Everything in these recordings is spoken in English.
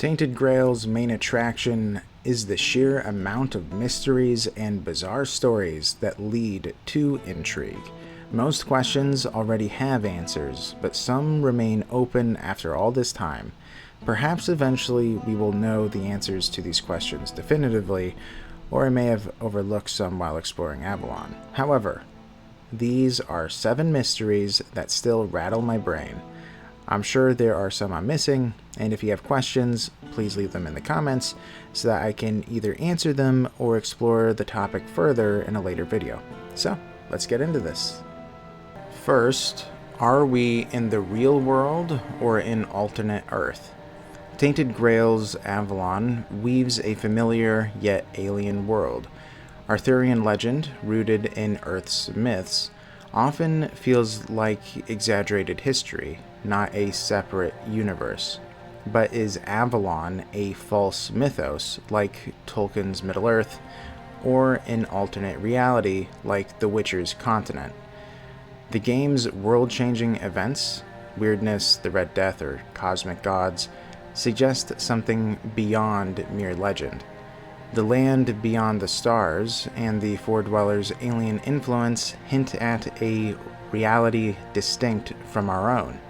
Tainted Grail's main attraction is the sheer amount of mysteries and bizarre stories that lead to intrigue. Most questions already have answers, but some remain open after all this time. Perhaps eventually we will know the answers to these questions definitively, or I may have overlooked some while exploring Avalon. However, these are 7 mysteries that still rattle my brain. I'm sure there are some I'm missing, and if you have questions, please leave them in the comments so that I can either answer them or explore the topic further in a later video. So, let's get into this. First, are we in the real world or in alternate Earth? Tainted Grail's Avalon weaves a familiar yet alien world. Arthurian legend, rooted in Earth's myths, often feels like exaggerated history, not a separate universe. But is Avalon a false mythos like Tolkien's Middle-earth, or an alternate reality like The Witcher's continent? The game's world-changing events, weirdness, the Red Death, or cosmic gods, suggest something beyond mere legend. The land beyond the stars and the Everdweller's alien influence hint at a reality distinct from our own.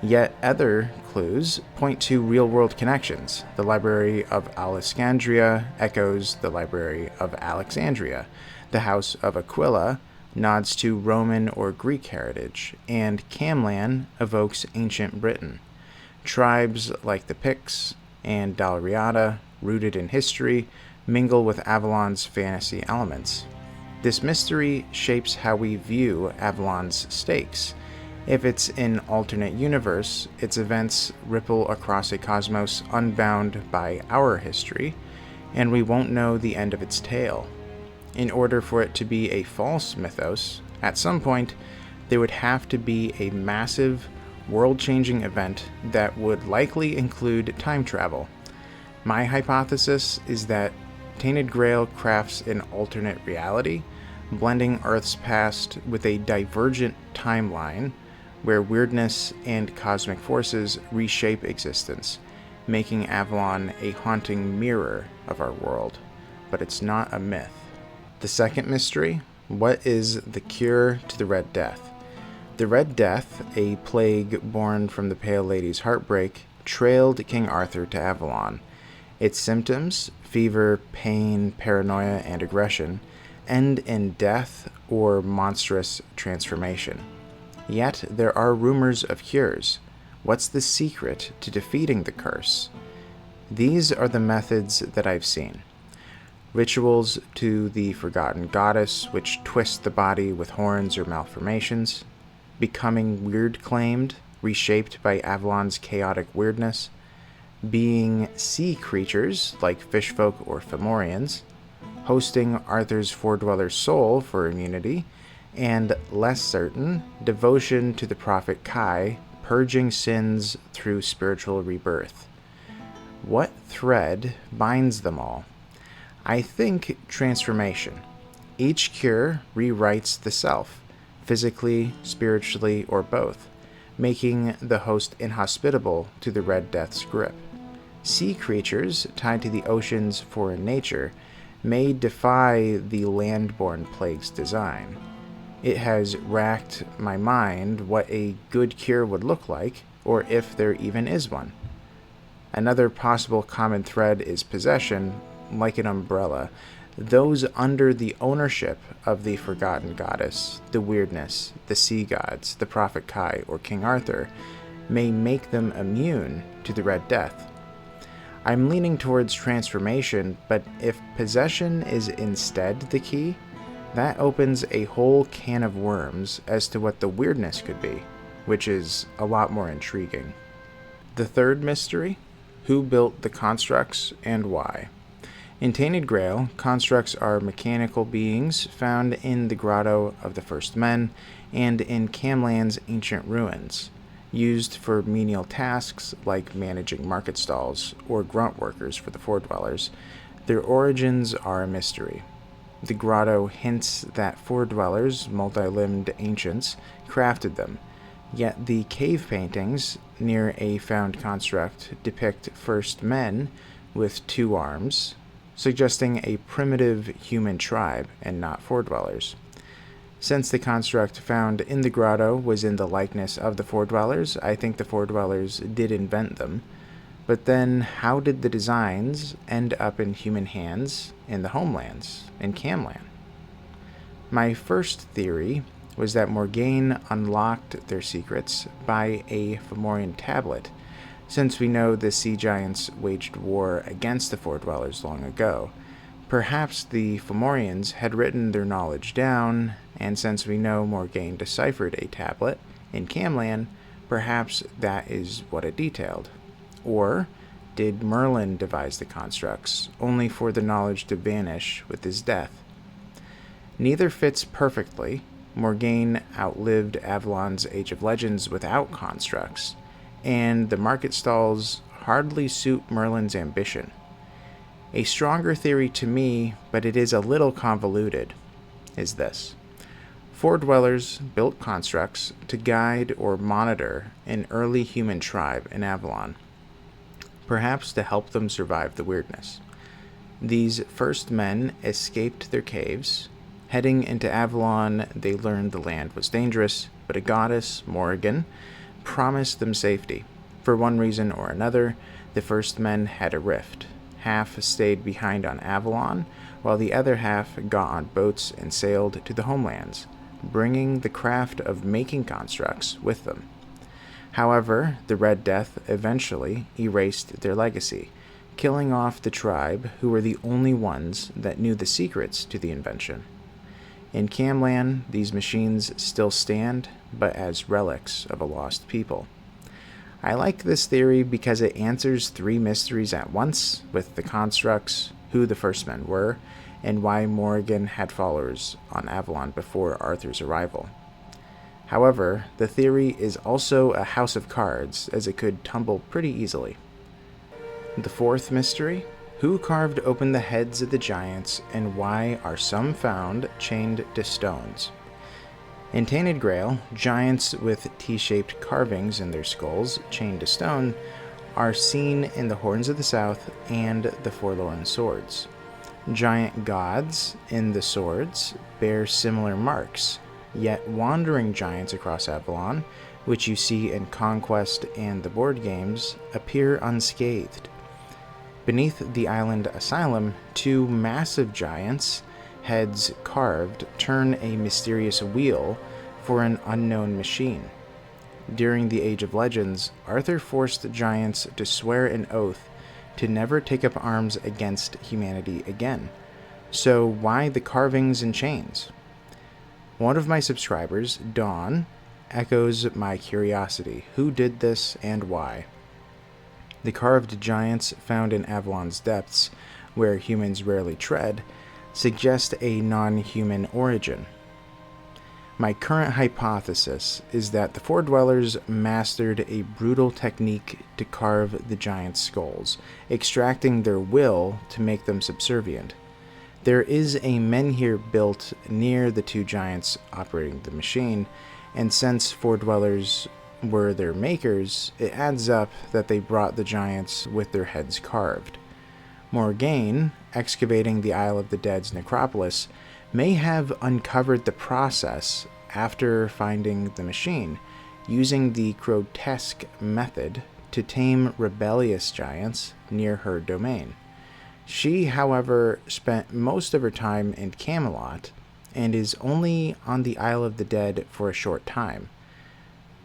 Yet other clues point to real-world connections. The Library of Alexandria echoes the Library of Alexandria. The House of Aquila nods to Roman or Greek heritage, and Camlan evokes ancient Britain. Tribes like the Picts and Dalriada, rooted in history, mingle with Avalon's fantasy elements. This mystery shapes how we view Avalon's stakes. If it's an alternate universe, its events ripple across a cosmos unbound by our history, and we won't know the end of its tale. In order for it to be a false mythos, at some point, there would have to be a massive, world-changing event that would likely include time travel. My hypothesis is that Tainted Grail crafts an alternate reality, blending Earth's past with a divergent timeline where weirdness and cosmic forces reshape existence, making Avalon a haunting mirror of our world. But it's not a myth. The second mystery: what is the cure to the Red Death? The Red Death, a plague born from the Pale Lady's heartbreak, trailed King Arthur to Avalon. Its symptoms, fever, pain, paranoia, and aggression, end in death or monstrous transformation. Yet there are rumors of cures. What's the secret to defeating the curse? These are the methods that I've seen. Rituals to the forgotten goddess, which twist the body with horns or malformations. Becoming weird claimed, reshaped by Avalon's chaotic weirdness. Being sea creatures like fishfolk or Fomorians. Hosting Arthur's Everdweller's soul for immunity. And less certain, devotion to the prophet Kai, purging sins through spiritual rebirth. What thread binds them all? I think transformation. Each cure rewrites the self, physically, spiritually, or both, making the host inhospitable to the Red Death's grip. Sea creatures, tied to the ocean's foreign nature, may defy the land-born plague's design. It has racked my mind what a good cure would look like, or if there even is one. Another possible common thread is possession, like an umbrella. Those under the ownership of the forgotten goddess, the weirdness, the sea gods, the prophet Kai, or King Arthur, may make them immune to the Red Death. I'm leaning towards transformation, but if possession is instead the key, that opens a whole can of worms as to what the weirdness could be, which is a lot more intriguing. The third mystery: who built the constructs and why? In Tainted Grail, constructs are mechanical beings found in the Grotto of the First Men and in Camlan's ancient ruins, used for menial tasks like managing market stalls or grunt workers for the Everdwellers. Their origins are a mystery. The grotto hints that Everdwellers, multi-limbed ancients, crafted them, Yet the cave paintings near a found construct depict first men with 2 arms, suggesting a primitive human tribe and not Fordwellers. Since the construct found in the grotto was in the likeness of the Fordwellers, I think the Fordwellers did invent them. But then, how did the designs end up in human hands in the homelands, in Camlann? My first theory was that Morgaine unlocked their secrets by a Fomorian tablet, since we know the Sea Giants waged war against the Fordwellers long ago. Perhaps the Fomorians had written their knowledge down, and since we know Morgaine deciphered a tablet in Camlann, perhaps that is what it detailed. Or did Merlin devise the constructs, only for the knowledge to vanish with his death? Neither fits perfectly. Morgaine outlived Avalon's Age of Legends without constructs, and the market stalls hardly suit Merlin's ambition. A stronger theory to me, but it is a little convoluted, is this. Fordwellers built constructs to guide or monitor an early human tribe in Avalon, perhaps to help them survive the weirdness. These first men escaped their caves. Heading into Avalon, they learned the land was dangerous, but a goddess, Morrigan, promised them safety. For one reason or another, the first men had a rift. Half stayed behind on Avalon, while the other half got on boats and sailed to the homelands, bringing the craft of making constructs with them. However, the Red Death eventually erased their legacy, killing off the tribe who were the only ones that knew the secrets to the invention. In Camlann, these machines still stand, but as relics of a lost people. I like this theory because it answers 3 mysteries at once, with the constructs, who the first men were, and why Morrigan had followers on Avalon before Arthur's arrival. However, the theory is also a house of cards, as it could tumble pretty easily. The 4th mystery: who carved open the heads of the giants, and why are some found chained to stones? In Tainted Grail, giants with T-shaped carvings in their skulls, chained to stone, are seen in the Horns of the South and the Forlorn Swords. Giant gods in the swords bear similar marks, yet wandering giants across Avalon, which you see in Conquest and the board games, appear unscathed. Beneath the island Asylum, 2 massive giants, heads carved, turn a mysterious wheel for an unknown machine. During the Age of Legends, Arthur forced giants to swear an oath to never take up arms against humanity again. So why the carvings and chains? One of my subscribers, Dawn, echoes my curiosity. Who did this and why? The carved giants found in Avalon's depths, where humans rarely tread, suggest a non-human origin. My current hypothesis is that the Fordwellers mastered a brutal technique to carve the giants' skulls, extracting their will to make them subservient. There is a menhir built near the 2 giants operating the machine, and since Fordwellers were their makers, it adds up that they brought the giants with their heads carved. Morgaine, excavating the Isle of the Dead's necropolis, may have uncovered the process after finding the machine, using the grotesque method to tame rebellious giants near her domain. She, however, spent most of her time in Camelot, and is only on the Isle of the Dead for a short time.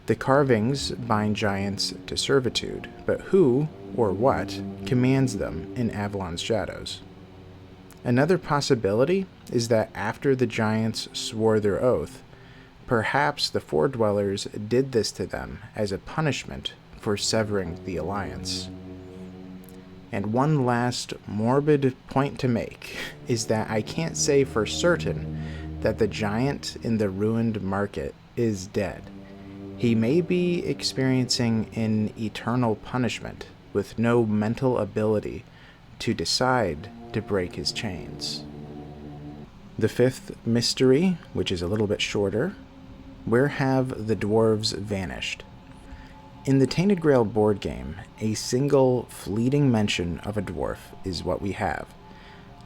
The carvings bind giants to servitude, but who, or what, commands them in Avalon's shadows? Another possibility is that after the giants swore their oath, perhaps the Fordwellers did this to them as a punishment for severing the alliance. And one last morbid point to make is that I can't say for certain that the giant in the ruined market is dead. He may be experiencing an eternal punishment with no mental ability to decide to break his chains. The 5th mystery, which is a little bit shorter: Where have the dwarves vanished? In the Tainted Grail board game, a single fleeting mention of a dwarf is what we have.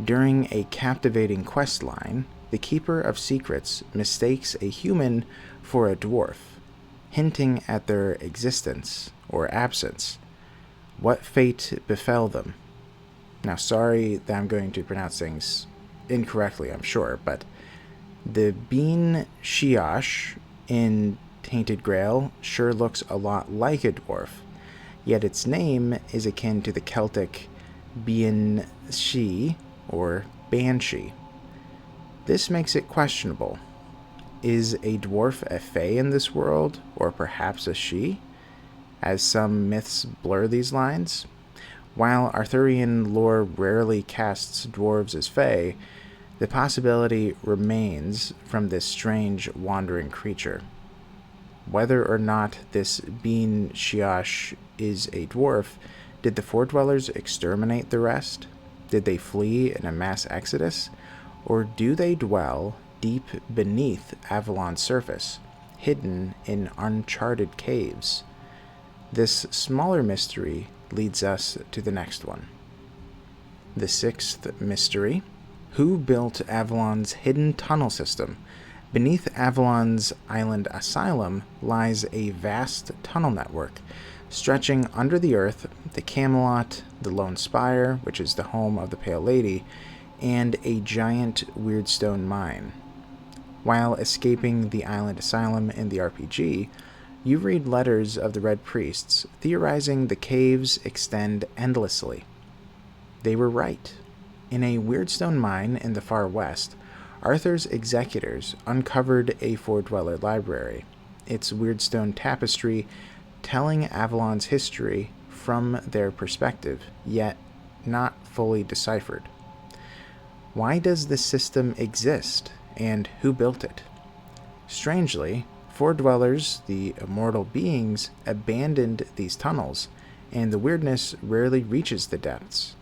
During a captivating quest line, the Keeper of Secrets mistakes a human for a dwarf, hinting at their existence or absence. What fate befell them? Now, sorry that I'm going to pronounce things incorrectly, I'm sure, but the Bean Shiosh in Tainted Grail sure looks a lot like a dwarf, yet its name is akin to the Celtic Bean-shi or Banshee. This makes it questionable. Is a dwarf a fae in this world, or perhaps a she? As some myths blur these lines. While Arthurian lore rarely casts dwarves as fae, the possibility remains from this strange wandering creature. Whether or not this Bean Shiosh is a dwarf, did the Four Dwellers exterminate the rest? Did they flee in a mass exodus? Or do they dwell deep beneath Avalon's surface, hidden in uncharted caves? This smaller mystery leads us to the next one. The sixth mystery: who built Avalon's hidden tunnel system? Beneath Avalon's island asylum lies a vast tunnel network, stretching under the earth, the Camelot, the Lone Spire, which is the home of the Pale Lady, and a giant weirdstone mine. While escaping the island asylum in the RPG, you read letters of the Red Priests theorizing the caves extend endlessly. They were right. In a weirdstone mine in the far west, Arthur's executors uncovered a Four Dweller library, its weirdstone tapestry telling Avalon's history from their perspective, yet not fully deciphered. Why does this system exist, and who built it? Strangely, Four Dwellers, the immortal beings, abandoned these tunnels, and the weirdness rarely reaches the depths.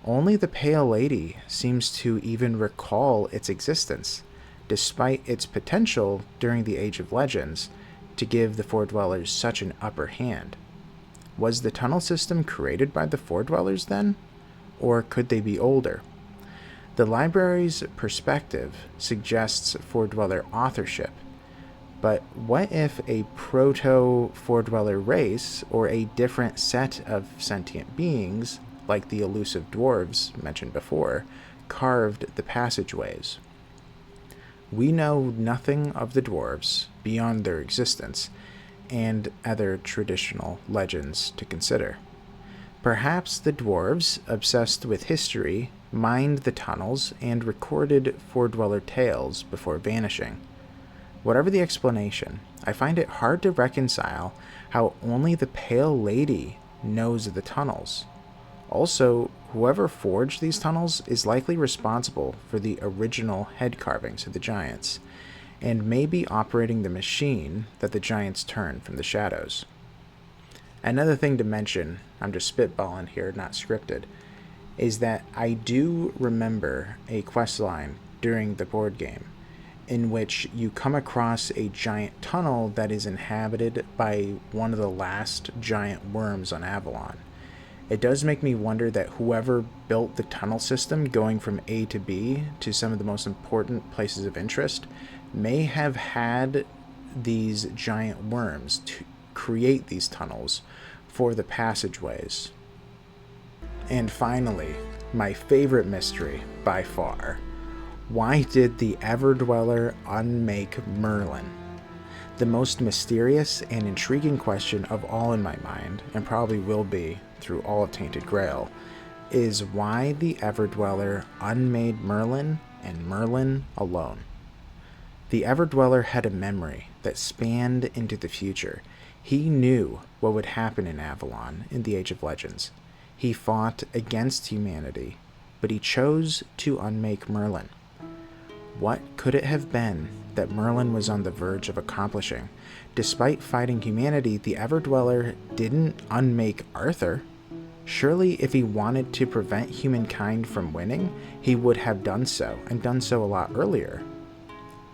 Only the Pale Lady seems to even recall its existence, despite its potential during the Age of Legends to give the Four Dwellers such an upper hand. Was the tunnel system created by the Four Dwellers then? Or could they be older? The library's perspective suggests Four Dweller authorship, but what if a proto-Four Dweller race, or a different set of sentient beings, like the elusive dwarves mentioned before, carved the passageways? We know nothing of the dwarves beyond their existence, and other traditional legends to consider. Perhaps the dwarves, obsessed with history, mined the tunnels and recorded Four Dweller tales before vanishing. Whatever the explanation, I find it hard to reconcile how only the Pale Lady knows the tunnels. Also, whoever forged these tunnels is likely responsible for the original head carvings of the giants, and may be operating the machine that the giants turned from the shadows. Another thing to mention, I'm just spitballing here, not scripted, is that I do remember a questline during the board game in which you come across a giant tunnel that is inhabited by one of the last giant worms on Avalon. It does make me wonder that whoever built the tunnel system going from A to B to some of the most important places of interest may have had these giant worms to create these tunnels for the passageways. And finally, my favorite mystery by far: why did the Everdweller unmake Merlin? The most mysterious and intriguing question of all in my mind, and probably will be through all of Tainted Grail, is why the Everdweller unmade Merlin, and Merlin alone. The Everdweller had a memory that spanned into the future. He knew what would happen in Avalon in the Age of Legends. He fought against humanity, but he chose to unmake Merlin. What could it have been that Merlin was on the verge of accomplishing? Despite fighting humanity, the Everdweller didn't unmake Arthur. Surely, if he wanted to prevent humankind from winning, he would have done so, and done so a lot earlier.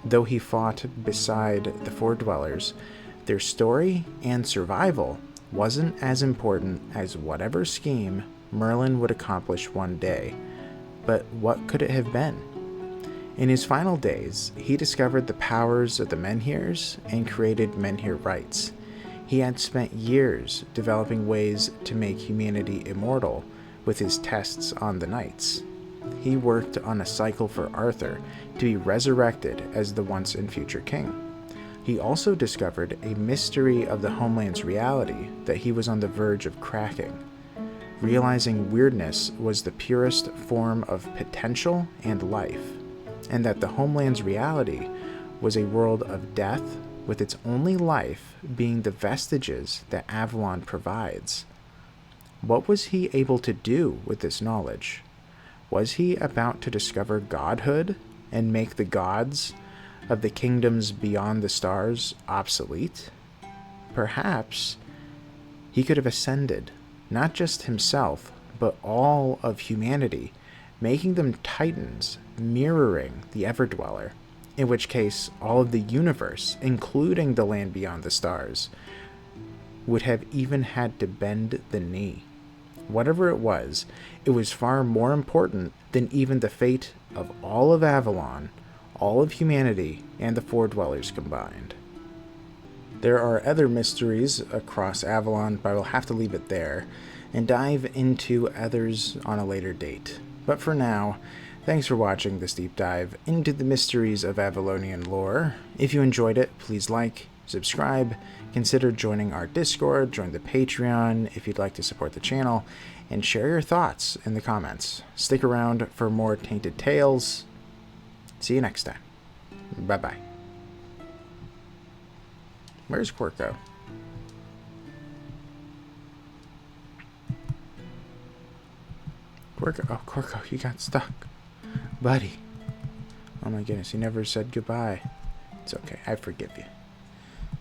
Though he fought beside the Four Dwellers, their story and survival wasn't as important as whatever scheme Merlin would accomplish one day. But what could it have been? In his final days, he discovered the powers of the menhirs and created menhir rights. He had spent years developing ways to make humanity immortal with his tests on the knights. He worked on a cycle for Arthur to be resurrected as the once and future king. He also discovered a mystery of the homeland's reality that he was on the verge of cracking. Realizing weirdness was the purest form of potential and life, and that the homeland's reality was a world of death, with its only life being the vestiges that Avalon provides. What was he able to do with this knowledge? Was he about to discover godhood and make the gods of the kingdoms beyond the stars obsolete? Perhaps he could have ascended, not just himself, but all of humanity, making them titans mirroring the Everdweller, in which case all of the universe, including the land beyond the stars, would have even had to bend the knee. Whatever it was far more important than even the fate of all of Avalon, all of humanity, and the Four Dwellers combined. There are other mysteries across Avalon, but I will have to leave it there and dive into others on a later date. But for now, thanks for watching this deep dive into the mysteries of Avalonian lore. If you enjoyed it, please like, subscribe, consider joining our Discord, join the Patreon if you'd like to support the channel, and share your thoughts in the comments. Stick around for more Tainted Tales. See you next time. Bye-bye. Where's Quirko? Oh, Quirko, you got stuck. Buddy. Oh my goodness, you never said goodbye. It's okay, I forgive you.